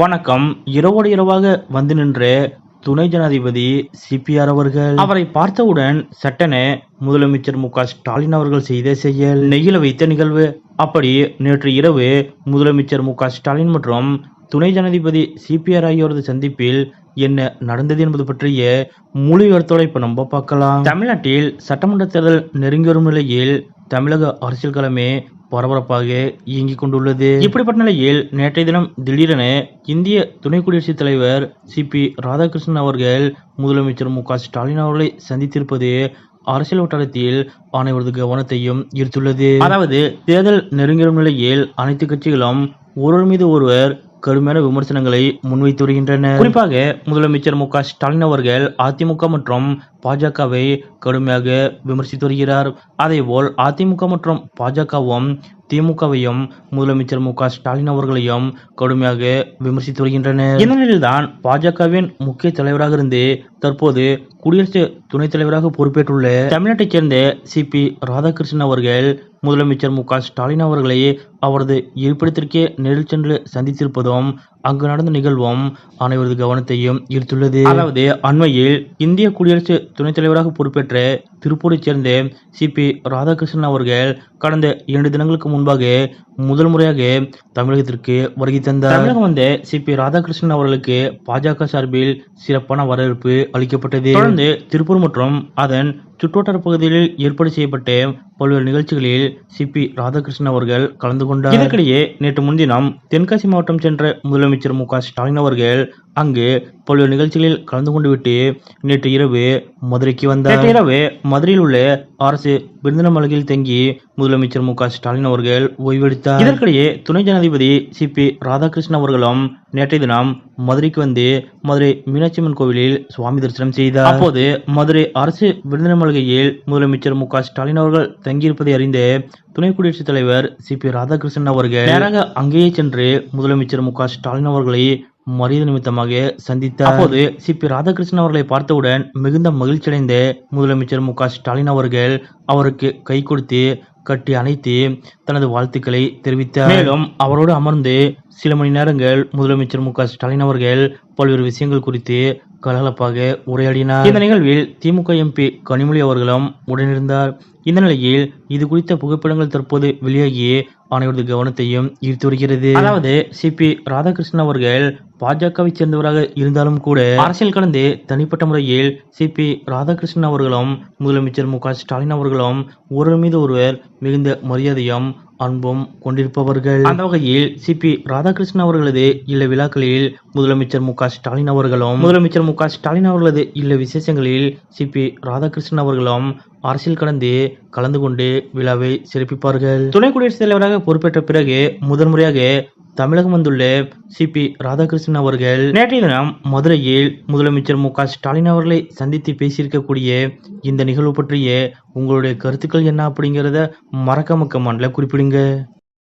வணக்கம். இரவோடு இரவாக வந்து நின்ற துணை ஜனாதிபதி சிபிஆர் அவர்கள், அவரை பார்த்தவுடன் சட்டென முதலமைச்சர் மு.க.ஸ்டாலின் அவர்கள் செய்த செயல் நெகிழ வைத்த நிகழ்வு. அப்படி நேற்று இரவு முதலமைச்சர் மு.க.ஸ்டாலின் மற்றும் துணை ஜனாதிபதி சிபிஆர் ஆகியோரது சந்திப்பில் என்ன நடந்தது என்பது பற்றிய முழு விவரத்தோட இப்ப நம்ம பார்க்கலாம். தமிழ்நாட்டில் சட்டமன்ற தேர்தல் நெருங்கி வரும் நிலையில் தமிழக அரசியல் களமே பரபரப்பாக இயங்கிக் கொண்டுள்ளது. இப்படிப்பட்ட நிலையில் நேற்றைய தினம் திடீரென இந்திய துணை குடியரசுத் தலைவர் சி.பி. ராதாகிருஷ்ணன் அவர்கள் முதலமைச்சர் மு.க.ஸ்டாலின் அவர்களை சந்தித்திருப்பது அரசியல் வட்டாரத்தில் அனைவரது கவனத்தையும் ஈர்த்துள்ளது. அதாவது தேர்தல் நெருங்கி வரும் நிலையில் அனைத்து கட்சிகளும் ஒருவர் மீது ஒருவர் கடுமையான விமர்சனங்களை முன்வைத்து வருகின்றனர். குறிப்பாக முதலமைச்சர் மு.க.ஸ்டாலின் அவர்கள் அதிமுக மற்றும் பாஜகவை கடுமையாக விமர்சித்து வருகிறார். அதேபோல் அதிமுக மற்றும் பாஜகவும் திமுகவையும் முதலமைச்சர் மு.க.ஸ்டாலின் அவர்களையும் கடுமையாக விமர்சித்து வருகின்றனர். இந்த நிலையில்தான் பாஜகவின் முக்கிய தலைவராக இருந்து தற்போது குடியரசு துணைத் தலைவராக பொறுப்பேற்றுள்ள தமிழ்நாட்டைச் சேர்ந்த சி.பி. ராதாகிருஷ்ணன் அவர்கள் முதலமைச்சர் மு.க.ஸ்டாலின் அவர்களை அவரது இருப்பிடத்திற்கே நேரில் சென்று சந்தித்திருப்பதும் அங்கு நடந்த நிகழ்வும் அனைவரது கவனத்தையும் ஈர்த்துள்ளது. அதாவது அண்மையில் இந்திய குடியரசு துணைத் தலைவராக பொறுப்பேற்ற திருப்பூரைச் சேர்ந்த சி.பி. ராதாகிருஷ்ணன் அவர்கள் கடந்த 2 தினங்களுக்கு முன்பாக முதல் முறையாக தமிழகத்திற்கு வருகை தந்தார். தமிழகம் வந்த சி.பி. ராதாகிருஷ்ணன் அவர்களுக்கு பாஜக சார்பில் சிறப்பான வரவேற்பு அளிக்கப்பட்டது. தொடர்ந்து திருப்பூர் மற்றும் அதன் சுற்றுவட்டார பகுதிகளில் ஏற்பாடு செய்யப்பட்ட பல்வேறு நிகழ்ச்சிகளில் சி.பி. ராதாகிருஷ்ணன் அவர்கள் கலந்து கொண்டார். இதற்கிடையே நேற்று முன்தினம் தென்காசி மாவட்டம் சென்ற முதலமைச்சர் மு.க.ஸ்டாலின் அவர்கள் அங்கு பல்வேறு நிகழ்ச்சிகளில் கலந்து கொண்டு விட்டு நேற்று இரவு மதுரைக்கு வந்தார். நேற்று இரவு மதுரையில் உள்ள அரசு விருந்தின மாளிகையில் தங்கி முதலமைச்சர் மு.க.ஸ்டாலின் அவர்கள் ஓய்வெடுத்தார். இதற்கிடையே துணை ஜனாதிபதி சி.பி. ராதாகிருஷ்ணன் அவர்களும் நேற்றைய தினம் மதுரைக்கு வந்து மதுரை மீனாட்சி அம்மன் கோவிலில் சுவாமி தரிசனம் செய்தார். அப்போது மதுரை அரசு விருந்தின மாளிகையில் முதலமைச்சர் மு.க.ஸ்டாலின் அவர்கள் தங்கியிருப்பதை அறிந்த துணை குடியரசுத் தலைவர் சி.பி. ராதாகிருஷ்ணன் அவர்கள் நேராக அங்கேயே சென்று முதலமைச்சர் மு.க.ஸ்டாலின் அவர்களை மரியாதை நிமித்தமாக சந்தித்தார். அப்போது சி.பி. ராதாகிருஷ்ணன் அவர்களை பார்த்தவுடன் மிகுந்த மகிழ்ச்சியடைந்த முதலமைச்சர் மு.க.ஸ்டாலின் அவர்கள் அவருக்கு கை கொடுத்து கட்டி அணைத்து தனது வாழ்த்துக்களை தெரிவித்தார். மேலும் அவரோடு அமர்ந்து சில மணி நேரங்கள் முதலமைச்சர் மு.க.ஸ்டாலின் அவர்கள் பல்வேறு விஷயங்கள் குறித்து கலகலப்பாக உரையாடினார். இந்த நிகழ்வில் திமுக எம்பி கனிமொழி அவர்களும் உடனிருந்தார். இந்த நிலையில் இது குறித்த புகைப்படங்கள் தற்போது வெளியாகி அனைவரது கவனத்தையும் ஈர்த்து வருகிறது. அதாவது சி.பி. ராதாகிருஷ்ணன் அவர்கள் பாஜகவை சேர்ந்தவராக இருந்தாலும் கூட அரசியல் கடந்து தனிப்பட்ட முறையில் சி.பி. ராதாகிருஷ்ணன் அவர்களும் முதலமைச்சர் மு.க.ஸ்டாலின் அவர்களும் ஒருவர் மீது ஒருவர் மிகுந்த மரியாதையும் அன்பும் கொண்டிருப்பவர்கள். அந்த வகையில் சி.பி. ராதாகிருஷ்ணன் அவர்களது இல்ல விழாக்களில் முதலமைச்சர் மு.க.ஸ்டாலின் அவர்களது இல்ல விசேஷங்களில் சி.பி. ராதாகிருஷ்ணன் அவர்களும் அரசியல் கடந்து கலந்து கொண்டு விழாவை சிறப்பிப்பார்கள். துணை குடியரசுத் தலைவராக பொறுப்பேற்ற பிறகு முதன்முறையாக தமிழகம் வந்துள்ள சி.பி. ராதாகிருஷ்ணன் அவர்கள் நேற்றைய தினம் மதுரையில் முதலமைச்சர் மு.க.ஸ்டாலின் அவர்களை சந்தித்து பேசியிருக்கக்கூடிய இந்த நிகழ்வு பற்றிய உங்களுடைய கருத்துக்கள் என்ன அப்படிங்கிறத மறக்காம கமெண்ட்ல குறிப்பிடுங்க.